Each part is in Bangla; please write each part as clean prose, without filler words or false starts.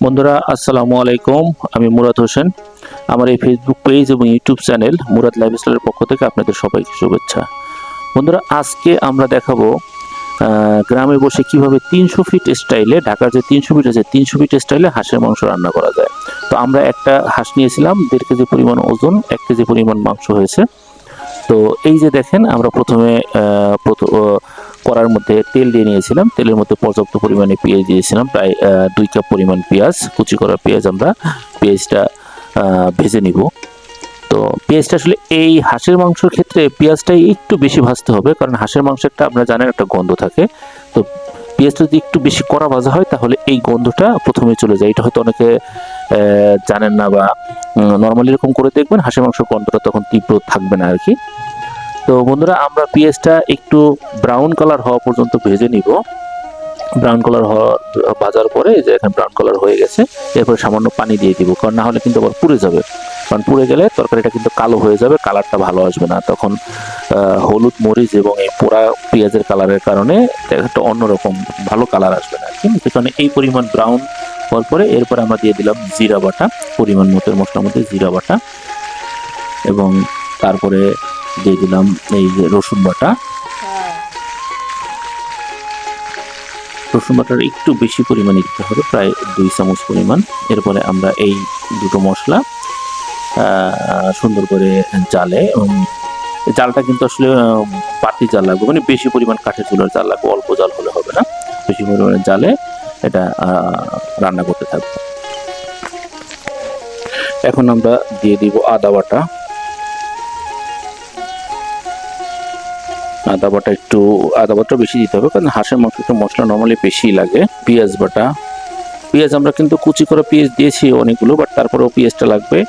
বন্ধুরা আসসালামু আলাইকুম। আমি মুরাদ হোসেন। আমার এই ফেসবুক পেজ এবং ইউটিউব চ্যানেল মুরাদ লাইফস্টাইলের পক্ষ থেকে আপনাদের সবাইকে শুভেচ্ছা। বন্ধুরা আজকে আমরা দেখাবো গ্রামে বসে কিভাবে ৩০০ ফিট স্টাইলে, ঢাকার যে ৩০০ ফিট আছে ৩০০ ফিট স্টাইলে হাঁসের মাংস রান্না করা যায়। তো আমরা একটা হাঁস নিয়েছিলাম, ১.৫ কেজি পরিমাণ ওজন, ১ কেজি পরিমাণ মাংস হয়েছে। তো এই যে দেখেন, আমরা প্রথমে কড়ার মধ্যে তেল দিয়ে নিয়েছিলাম। তেলের মধ্যে পর্যাপ্ত পরিমাণে পেঁয়াজ দিয়েছিলাম, প্রায় ২ কাপ পরিমাণ পেঁয়াজ, কুচি করা পেঁয়াজ। আমরা পেঁয়াজটা ভেজে নিব। তো পেঁয়াজটা আসলে এই হাঁসের মাংসের ক্ষেত্রে পেঁয়াজটাই একটু বেশি ভাজতে হবে, কারণ হাঁসের মাংস একটা আপনারা জানেন একটা গন্ধ থাকে। তো পেঁয়াজটা যদি একটু বেশি কড়া ভাজা হয় তাহলে এই গন্ধটা প্রথমে চলে যায়। এটা হয়তো অনেকে জানেন না, বা নর্মালি এরকম করে দেখবেন, হাঁসের মাংসের গন্ধটা তখন তীব্র থাকবে না আর কি। তো বন্ধুরা আমরা পেঁয়াজটা একটু ব্রাউন কালার হওয়া পর্যন্ত ভেজে নিব। ব্রাউন কালার ভাজার পরে যে এখানে ব্রাউন কালার হয়ে গেছে, এরপরে সামান্য পানি দিয়ে দিব, কারণ না হলে কিন্তু আবার পুড়ে যাবে। কারণ পুড়ে গেলে তরকারিটা কিন্তু কালো হয়ে যাবে, কালারটা ভালো আসবে না। তখন হলুদ মরিচ এবং এই পোড়া পেঁয়াজের কালারের কারণে একটা অন্যরকম ভালো কালার আসবে না। ঠিক আছে, কারণ এই পরিমাণ ব্রাউন হওয়ার পরে এরপরে আমরা দিয়ে দিলাম জিরা বাটা, পরিমাণ মতো মশলার মধ্যে জিরা বাটা, এবং তারপরে দিয়ে দিলাম এই যে রসুন বাটা। রসুন বাটার একটু বেশি পরিমাণে দিতে হবে, প্রায় ২ চামচ পরিমাণ। এরপরে আমরা এই দুটো মশলা সুন্দর করে জালে, এবং জালটা কিন্তু আসলে বাড়তি জাল লাগবে, মানে বেশি পরিমাণ কাঠের চুলার জাল লাগবে, অল্প জাল হলে হবে না। বেশি পরিমাণে জালে এটা রান্না করতে থাকবো। এখন আমরা দিয়ে দিব আদা বাটা। আদা বাটা বেশি দিতে হবে, কারণ হাঁসের মাংস একটু মশলা নর্মালি বেশি লাগে। পেঁয়াজ বাটা, পেঁয়াজ আমরা কিন্তু কুচি করে পেঁয়াজ দিয়েছি অনেকগুলো, বাট তারপরেও পেঁয়াজটা লাগবে।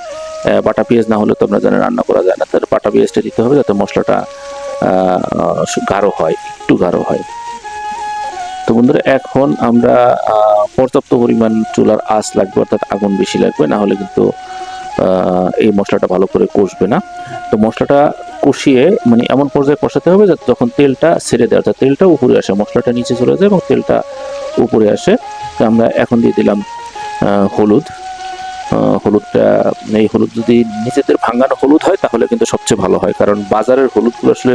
বাটা পেঁয়াজ না হলে তো আপনারা জানেন রান্না করা যায় না, তাহলে বাটা পেঁয়াজটা দিতে হবে যাতে মশলাটা গাঢ় হয়, একটু গাঢ় হয়। তো বন্ধুরা এখন আমরা পর্যাপ্ত পরিমাণ চুলার আঁচ লাগবে, অর্থাৎ আগুন বেশি লাগবে, না হলে কিন্তু এই মশলাটা ভালো করে কষবে না। তো মশলাটা কষিয়ে মানে এমন পর্যায়ে কষাতে হবে যাতে যখন তেলটা ছেড়ে দেয়, অর্থাৎ তেলটা উপরে আসে, মশলাটা নিচে চলে যায় এবং তেলটা উপরে আসে। তো আমরা এখন দিয়ে দিলাম হলুদটা। এই হলুদ যদি নিজেদের ভাঙানো হলুদ হয় তাহলে কিন্তু সবচেয়ে ভালো হয়, কারণ বাজারের হলুদগুলো আসলে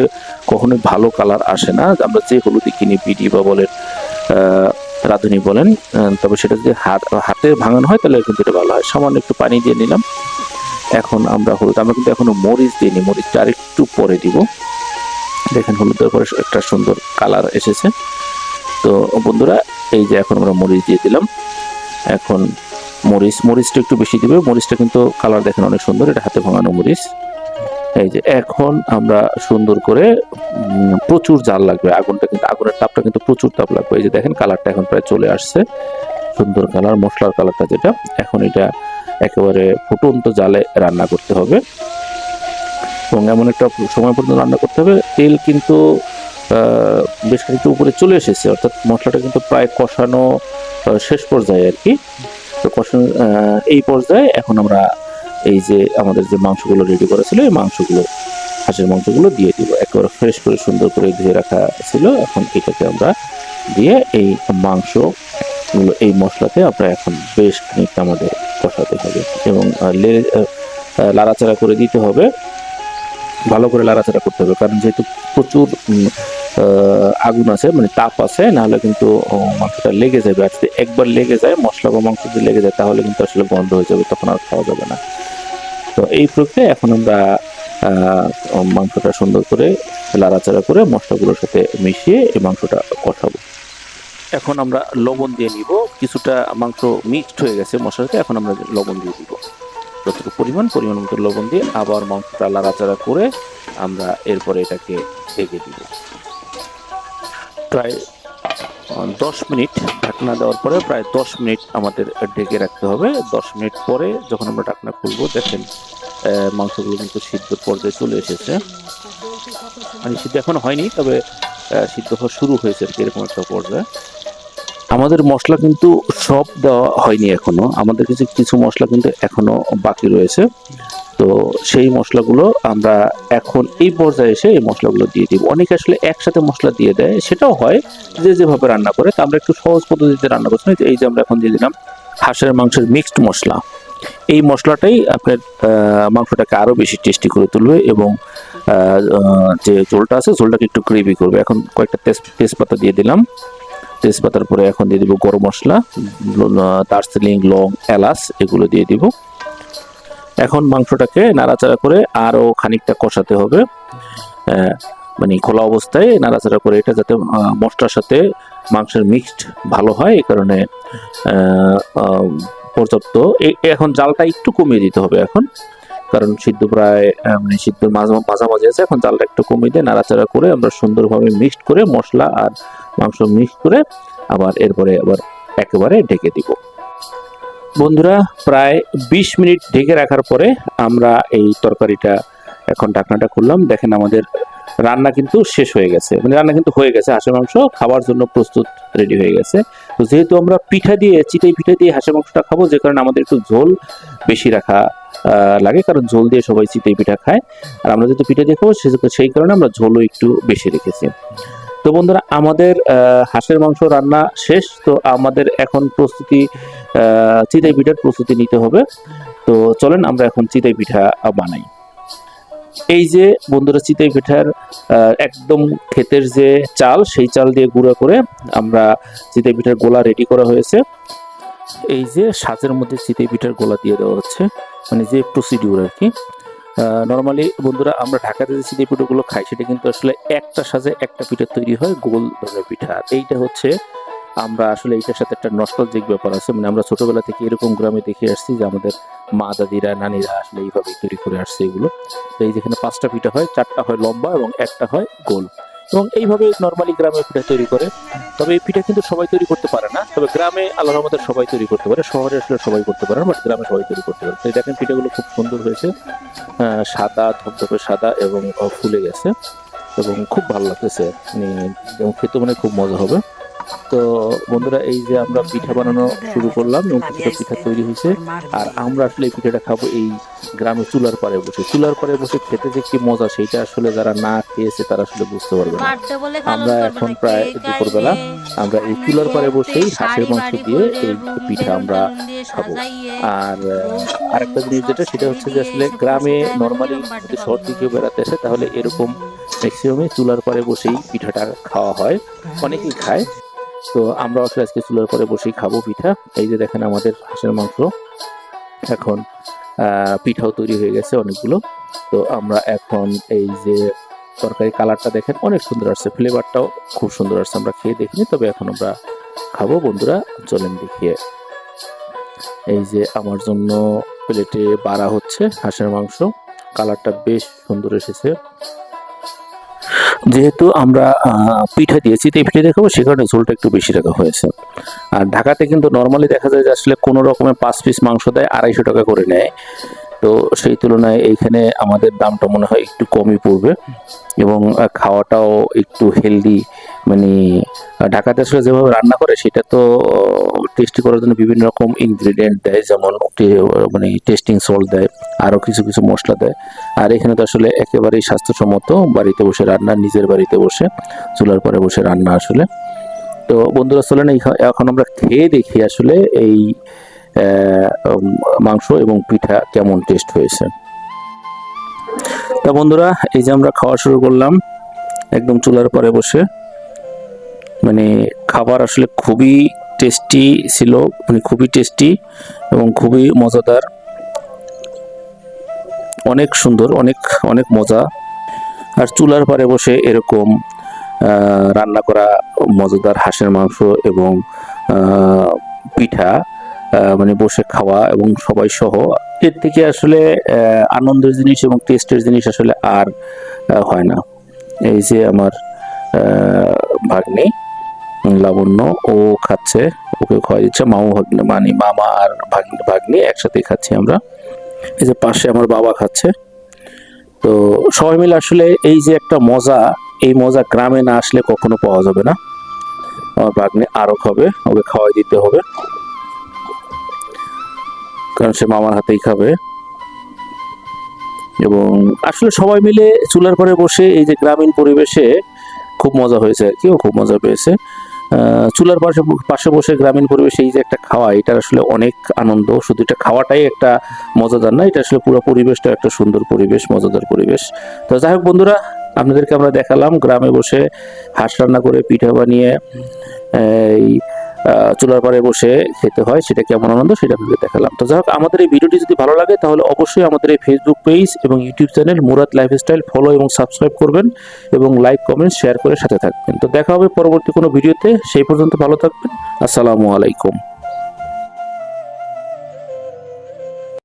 কখনোই ভালো কালার আসে না। আমরা যে হলুদই কিনি, বিডি বা বলেন রাঁধুনি বলেন, তবে সেটা যদি হাতে ভাঙানো হয় তাহলে কিন্তু এটা ভালো হয়। সামান্য একটু পানি দিয়ে নিলাম। এখন আমরা কিন্তু এখনো মরিচ দিইনি, মরিচটা আর একটু পরে দিব। দেখেন হলুদের পরে একটা সুন্দর কালার এসেছে। তো বন্ধুরা এই যে এখন আমরা মরিচ দিয়ে দিলাম। এখন মরিচটা একটু বেশি দিবে, মরিচটা কিন্তু কালার দেখেন অনেক সুন্দর, এটা হাতে ভাঙানো মরিচ। এই যে এখন আমরা সুন্দর করে, প্রচুর জাল লাগবে, আগুনের তাপটা কিন্তু প্রচুর তাপ লাগবে। এই যে দেখেন কালারটা এখন প্রায় চলে আসছে, সুন্দর কালার, মশলার কালারটা যেটা। এখন এটা একেবারে ফুটন্ত জালে রান্না করতে হবে, এবং এমন একটা সময় পর্যন্ত রান্না করতে হবে। তেল কিন্তু বেশ খানিকটা উপরে চলে এসেছে, অর্থাৎ মশলাটা কিন্তু প্রায় কষানো শেষ পর্যায়ে আর কি। তো কষানো এই পর্যায়ে এখন আমরা এই যে আমাদের যে মাংসগুলো রেডি করা ছিল, এই হাঁসের মাংসগুলো দিয়ে দিব। একেবারে ফ্রেশ করে সুন্দর করে ধুয়ে রাখা ছিল। এখন এটাকে আমরা দিয়ে এই মাংসগুলো এই মশলাতে আমরা এখন বেশ খানিকটা আমাদের কষাতে হবে, এবং লাড়াচাড়া করে দিতে হবে, ভালো করে লাড়াচাড়া করতে হবে, কারণ যেহেতু প্রচুর আগুন আছে, মানে তাপ আছে, নাহলে কিন্তু মাংসটা লেগে যাবে। আর যদি একবার লেগে যায়, মশলা বা মাংস যদি লেগে যায় তাহলে কিন্তু আসলে বন্ধ হয়ে যাবে, তখন আর খাওয়া যাবে না। তো এই প্রক্রিয়ায় এখন আমরা মাংসটা সুন্দর করে লাড়াচাড়া করে মশলাগুলোর সাথে মিশিয়ে এই মাংসটা কষাবো। এখন আমরা লবণ দিয়ে নিব। কিছুটা মাংস মিক্সড হয়ে গেছে মশলার সাথে, এখন আমরা লবণ দিয়ে দিব। যতটুকু পরিমাণ মতো লবণ দিয়ে আবার মাংসটা লাড়াচাড়া করে আমরা এরপরে এটাকে ঢেকে দিব। প্রায় 10 মিনিট ঢাকনা দেওয়ার পরে প্রায় 10 মিনিট আমাদের ঢেকে রাখতে হবে। 10 মিনিট পরে যখন আমরা ঢাকনা খুলবো, দেখেন মাংসগুলো কিন্তু সিদ্ধর পর্যায়ে চলে এসেছে। মানে সিদ্ধ এখনো হয়নি, তবে সিদ্ধ হওয়া শুরু হয়েছে আর কি, এরকম একটা পর্যায়ে। আমাদের মশলা কিন্তু সব দেওয়া হয়নি এখনো, আমাদের কিছু মশলা কিন্তু এখনো বাকি রয়েছে। তো সেই মশলাগুলো আমরা এখন এই পর্যায়ে এসে এই মশলাগুলো দিয়ে দিব। অনেকে আসলে একসাথে মশলা দিয়ে দেয়, সেটাও হয়, যে যেভাবে রান্না করে। তা আমরা একটু সহজ পদ্ধতিতে রান্না করছি। এই যে আমরা এখন দিয়ে দিলাম হাঁসের মাংসের মিক্সড মশলা। এই মশলাটাই আপনার মাংসটাকে আরও বেশি টেস্টি করে তুলবে এবং যে ঝোলটা আছে ঝোলটাকে একটু গ্রেভি করবে। এখন কয়েকটা তেজপাতা দিয়ে দিলাম। তেজপাতার পরে এখন দিয়ে দিব গরম মশলা, দারচিনি, লং, এলাচ এগুলো দিয়ে দিব। এখন মাংসটাকে নাড়াচাড়া করে আরও খানিকটা কষাতে হবে, মানে খোলা অবস্থায় নাড়াচাড়া করে, এটা যাতে মশলার সাথে মাংসের মিক্সড ভালো হয়। এই কারণে পর্যাপ্ত এখন জালটা একটু কমিয়ে দিতে হবে এখন, কারণ সিদ্ধ প্রায় মানে সিদ্ধ মাঝামাঝি আছে। এখন জালটা একটু কমিয়ে দিয়ে নাড়াচাড়া করে আমরা সুন্দরভাবে মিক্সড করে মশলা আর মাংস মিক্স করে আবার এরপরে আবার একেবারে ঢেকে দিব। বন্ধুরা, প্রায় 20 মিনিট ঢেকে রাখার পরে আমরা এই তরকারিটা এখন ঢাকনাটা খুললাম। দেখেন আমাদের রান্না কিন্তু শেষ হয়ে গেছে, মানে রান্না কিন্তু হয়ে গেছে, হাঁসের মাংস খাওয়ার জন্য প্রস্তুত রেডি হয়ে গেছে। তো যেহেতু আমরা পিঠা দিয়ে চিতই পিঠা দিয়ে হাঁসের মাংসটা খাবো, যে কারণে আমাদের একটু ঝোল বেশি রাখা লাগে, কারণ ঝোল দিয়ে সবাই চিতই পিঠা খায়। আর আমরা যেহেতু পিঠা দিয়ে খাবো সেই কারণে আমরা ঝোলও একটু বেশি রেখেছি। তো বন্ধুরা, আমাদের হাঁসের মাংস রান্না শেষ। তো আমাদের এখন প্রস্তুতি, চিতই পিঠার প্রস্তুতি নিতে হবে। তো চলেন আমরা এখন চিতই পিঠা বানাই। এই যে বন্ধুরা, চিতই পিঠার একদম ক্ষেতের যে চাল, সেই চাল দিয়ে গুঁড়া করে আমরা চিতই পিঠার গোলা রেডি করা হয়েছে। এই যে সাজের মধ্যে চিতই পিঠার গোলা দিয়ে দেওয়া হচ্ছে, মানে যে প্রসিডিউর আর কি। নর্মালি বন্ধুরা, আমরা ঢাকাতে যে চিতই পিঠাগুলো খাই সেটা কিন্তু আসলে একটা সাজে একটা পিঠা তৈরি হয়, গোল ধরনের পিঠা। আর এইটা হচ্ছে আমরা আসলে এইটার সাথে একটা নস্টালজিক ব্যাপার আছে, মানে আমরা ছোটবেলা থেকে এরকম গ্রামে দেখে আসছি যে আমাদের মা দাদিরা নানিরা আসলে এইভাবেই তৈরি করে আসছে এগুলো। তো এই যেখানে 5টা পিঠা হয়, 4টা হয় লম্বা এবং একটা হয় গোল, এবং এইভাবে নর্মালি গ্রামে পিঠা তৈরি করে। তবে এই পিঠা কিন্তু সবাই তৈরি করতে পারে না, তবে গ্রামে আল্লাহর রহমতে সবাই তৈরি করতে পারে। শহরে আসলে সবাই করতে পারে না, বাট গ্রামে সবাই তৈরি করতে পারে। তো দেখেন পিঠাগুলো খুব সুন্দর হয়েছে, সাদা, ধপধপে সাদা এবং ফুলে গেছে এবং খুব ভালো লাগতেছে, মানে খেতে মানে খুব মজা হবে। তো বন্ধুরা, এই যে আমরা পিঠা বানানো শুরু করলাম এবং কিছুটা পিঠা তৈরি হয়েছে। আর আমরা আসলে এই পিঠাটা খাবো এই গ্রামে চুলার পাড়ে বসে। চুলার পাড়ে বসে খেতে যে কি মজা, সেইটা আসলে যারা না খেয়েছে তারা আসলে বুঝতে পারবে না। আমরা এখন প্রায় দুপুরবেলা আমরা এই চুলার পাড়ে বসেই হাঁসের মাংস দিয়ে এই পিঠা আমরা খাবো। আর আরেকটা জিনিস যেটা, সেটা হচ্ছে যে আসলে গ্রামে নর্মালি যদি শহর থেকে বেড়াতে আসে তাহলে এরকম ম্যাক্সিমামে চুলার পাড়ে বসেই পিঠাটা খাওয়া হয়, অনেকেই খায়। তো আমরা আসলে আজকে চুলার পরে বসেই খাবো পিঠা। এই যে দেখেন আমাদের হাঁসের মাংস, এখন পিঠাও তৈরি হয়ে গেছে অনেকগুলো। তো আমরা এখন এই যে তরকারি কালারটা দেখেন অনেক সুন্দর আসছে, ফ্লেভারটাও খুব সুন্দর আসছে। আমরা খেয়ে দেখিনি, তবে এখন আমরা খাবো। বন্ধুরা চলেন দেখিয়ে। এই যে আমার জন্য প্লেটে বাড়া হচ্ছে হাঁসের মাংস, কালারটা বেশ সুন্দর এসেছে। যেহেতু আমরা পিঠা দিয়েছি, তো এই পিঠা দেখাবো, সে কারণে ঝোলটা একটু বেশি রাখা হয়েছে। আর ঢাকাতে কিন্তু নর্মালি দেখা যায় যে আসলে কোনো রকমের 5 পিস মাংস দেয় 250 টাকা করে নেয়। তো সেই তুলনায় এইখানে আমাদের দামটা মনে হয় একটু কমই পড়বে এবং খাওয়াটাও একটু হেলদি। মানে ঢাকাতে আসলে যেভাবে রান্না করে সেটা তো টেস্টি করার জন্য বিভিন্ন রকম ইনগ্রিডিয়েন্ট দেয়, যেমন মানে টেস্টিং সল্ট দেয়, আরও কিছু কিছু মশলা দেয়। আর এখানে তো আসলে একেবারেই স্বাস্থ্যসম্মত, বাড়িতে বসে রান্না, নিজের বাড়িতে বসে চুলার পরে বসে রান্না আসলে। তো বন্ধুরা চলেন এখন আমরা খেয়ে দেখি আসলে এই মাংস এবং পিঠা কেমন টেস্ট হয়েছে। তা বন্ধুরা, এই যে আমরা খাওয়া শুরু করলাম একদম চুলার পরে বসে। মানে খাবার আসলে খুবই টেস্টি ছিল, মানে খুবই টেস্টি এবং খুবই মজাদার, অনেক সুন্দর, অনেক অনেক মজা। আর চুলার পাড়ে বসে এরকম রান্না করা মজাদার হাঁসের মাংস এবং পিঠা মানে বসে খাওয়া এবং সবাই সহ, এর থেকে আসলে আনন্দের জিনিস এবং টেস্টের জিনিস আসলে আর হয় না। এই যে আমার ভাগ্নি লাবণ্য, ও খাচ্ছে, ওকে খাওয়া দিচ্ছে মামু ভাগ্নি, মানে মামা আর ভাগ্নি একসাথে খাচ্ছি আমরা। এই যে পাশে আমার বাবা খাচ্ছে। তো সবাই মিলে আসলে এই যে একটা মজা, এই মজা গ্রামে না আসলে কখনো পাওয়া যাবে না। আমার ভাগ্নি আরো খাবে, ওকে খাওয়াই দিতে হবে, কারণ সে মামার হাতেই খাবে। এবং আসলে সবাই মিলে চুলার পরে বসে এই যে গ্রামীণ পরিবেশে খুব মজা হয়েছে আর কি, ও খুব মজা পেয়েছে। চুলার পাশে পাশে বসে গ্রামীণ পরিবেশে এই যে একটা খাওয়া, এটা আসলে অনেক আনন্দ। শুধু এটা খাওয়াটাই একটা মজাদার না, এটা আসলে পুরো পরিবেশটা একটা সুন্দর পরিবেশ, মজাদার পরিবেশ। তো যাই হোক বন্ধুরা, আপনাদেরকে আমরা দেখালাম গ্রামে বসে হাঁস রান্না করে পিঠা বানিয়ে এই চুলার পাড়ে বসে খেতে হয়, সেটা কেমন আনন্দ সেটা আপনাদের দেখালাম। তো যাই হোক, আমাদের এই ভিডিওটি যদি ভালো লাগে তাহলে অবশ্যই আমাদের এই ফেসবুক পেজ এবং YouTube channel Murad lifestyle follow এবং সাবস্ক্রাইব করবেন এবং লাইক কমেন্ট শেয়ার করে সাথে থাকবেন। তো দেখা হবে পরবর্তী কোনো ভিডিওতে, সেই পর্যন্ত ভালো থাকবেন। আসসালামু আলাইকুম।